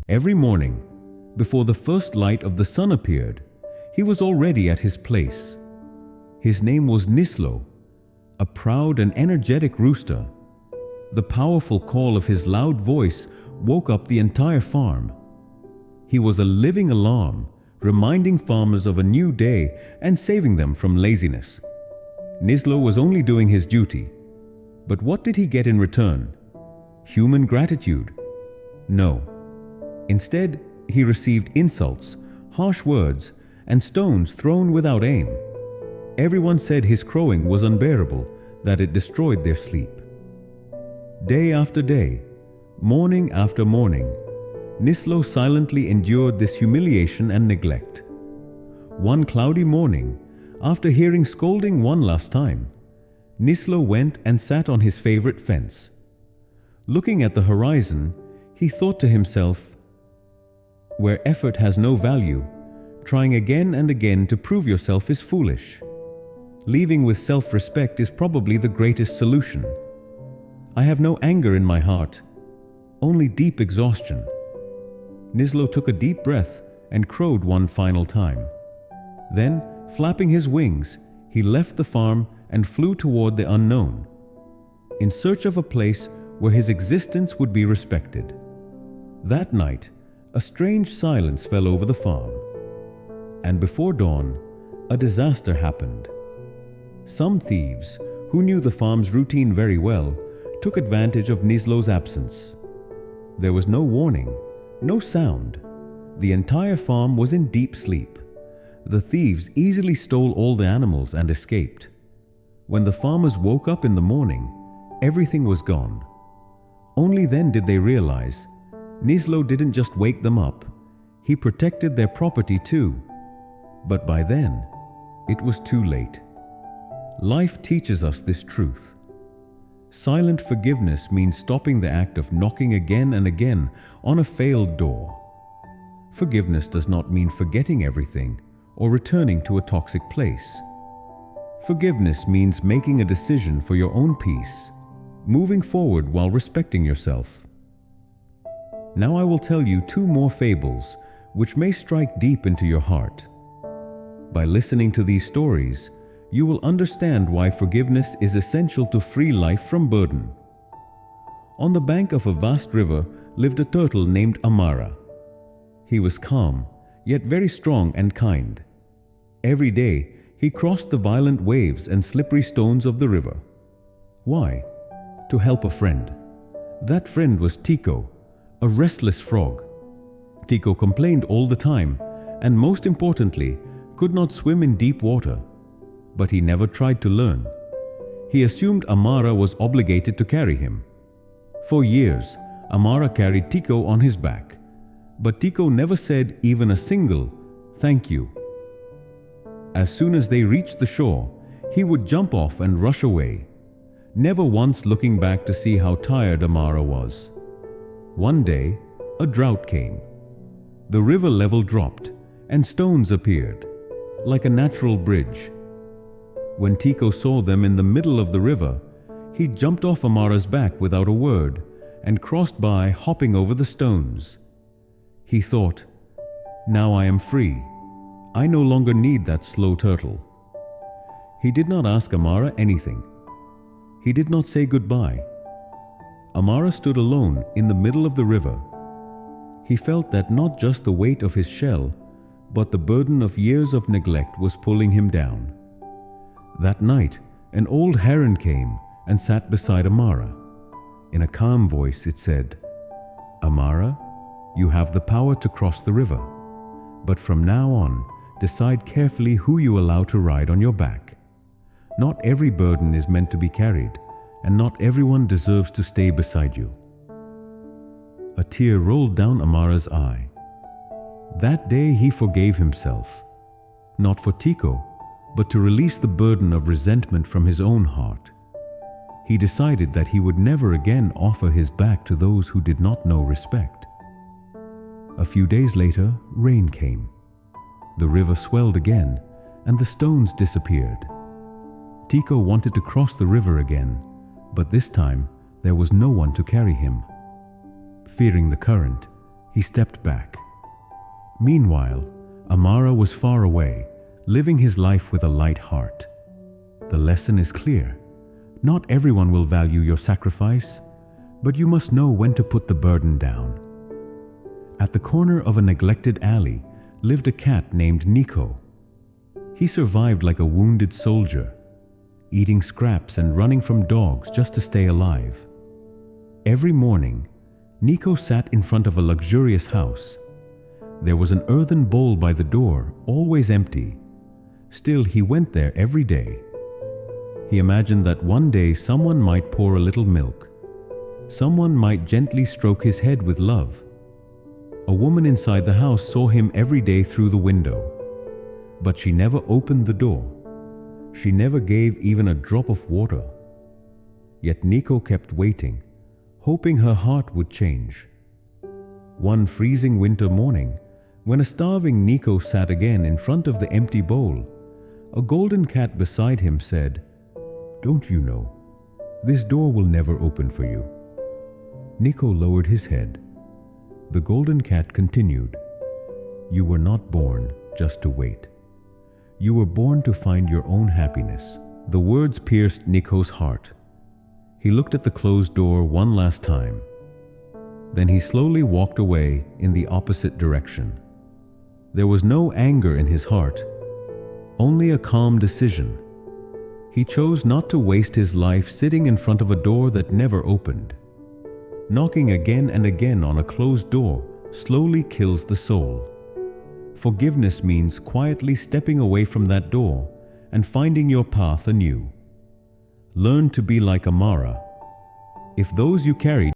Every morning, before the first light of the sun appeared, he was already at his place. His name was Nislo, a proud and energetic rooster. The powerful call of his loud voice woke up the entire farm. He was a living alarm, reminding farmers of a new day and saving them from laziness. Nislo was only doing his duty. But what did he get in return? Human gratitude? No. Instead, he received insults, harsh words, and stones thrown without aim. Everyone said his crowing was unbearable, that it destroyed their sleep. Day after day, morning after morning, Nislo silently endured this humiliation and neglect. One cloudy morning, after hearing scolding one last time, Nislo went and sat on his favorite fence. Looking at the horizon, he thought to himself, "Where effort has no value, trying again and again to prove yourself is foolish. Leaving with self-respect is probably the greatest solution. I have no anger in my heart, only deep exhaustion." Nislo took a deep breath and crowed one final time. Then, flapping his wings, he left the farm and flew toward the unknown, in search of a place where his existence would be respected. That night, a strange silence fell over the farm, and before dawn, a disaster happened. Some thieves, who knew the farm's routine very well, took advantage of Nislo's absence. There was no warning, no sound. The entire farm was in deep sleep. The thieves easily stole all the animals and escaped. When the farmers woke up in the morning, everything was gone. Only then did they realize Nislo didn't just wake them up, he protected their property too. But by then, it was too late. Life teaches us this truth. Silent forgiveness means stopping the act of knocking again and again on a failed door. Forgiveness does not mean forgetting everything or returning to a toxic place. Forgiveness means making a decision for your own peace, moving forward while respecting yourself. Now I will tell you two more fables which may strike deep into your heart. By listening to these stories, you will understand why forgiveness is essential to free life from burden. On the bank of a vast river lived a turtle named Amara. He was calm, yet very strong and kind. Every day, he crossed the violent waves and slippery stones of the river. Why? To help a friend. That friend was Tico, a restless frog. Tico complained all the time, and most importantly, could not swim in deep water. But he never tried to learn. He assumed Amara was obligated to carry him. For years, Amara carried Tico on his back, but Tico never said even a single "thank you." As soon as they reached the shore, he would jump off and rush away, never once looking back to see how tired Amara was. One day, a drought came. The river level dropped, and stones appeared, like a natural bridge. When Tico saw them in the middle of the river, he jumped off Amara's back without a word and crossed by, hopping over the stones. He thought, "Now I am free. I no longer need that slow turtle." He did not ask Amara anything. He did not say goodbye. Amara stood alone in the middle of the river. He felt that not just the weight of his shell, but the burden of years of neglect was pulling him down. That night, an old heron came and sat beside Amara. In a calm voice, it said, "Amara, you have the power to cross the river, but from now on, decide carefully who you allow to ride on your back. Not every burden is meant to be carried, and not everyone deserves to stay beside you." A tear rolled down Amara's eye. That day he forgave himself, not for Tico, but to release the burden of resentment from his own heart. He decided that he would never again offer his back to those who did not know respect. A few days later, rain came. The river swelled again, and the stones disappeared. Tico wanted to cross the river again, but this time there was no one to carry him. Fearing the current, He stepped back. Meanwhile, Amara was far away, living his life with a light heart. The lesson is clear. Not everyone will value your sacrifice, but you must know when to put the burden down. At the corner of a neglected alley lived a cat named Nico. He survived like a wounded soldier, eating scraps and running from dogs just to stay alive. Every morning, Nico sat in front of a luxurious house. There was an earthen bowl by the door, always empty. Still, he went there every day. He imagined that one day someone might pour a little milk. Someone might gently stroke his head with love. A woman inside the house saw him every day through the window. But she never opened the door. She never gave even a drop of water. Yet Nico kept waiting, hoping her heart would change. One freezing winter morning, when a starving Nico sat again in front of the empty bowl, a golden cat beside him said, "Don't you know, this door will never open for you." Nico lowered his head. The golden cat continued, "You were not born just to wait. You were born to find your own happiness." The words pierced Nico's heart. He looked at the closed door one last time. Then he slowly walked away in the opposite direction. There was no anger in his heart, only a calm decision. He chose not to waste his life sitting in front of a door that never opened. Knocking again and again on a closed door slowly kills the soul. Forgiveness means quietly stepping away from that door and finding your path anew. Learn to be like Amara. If those you carry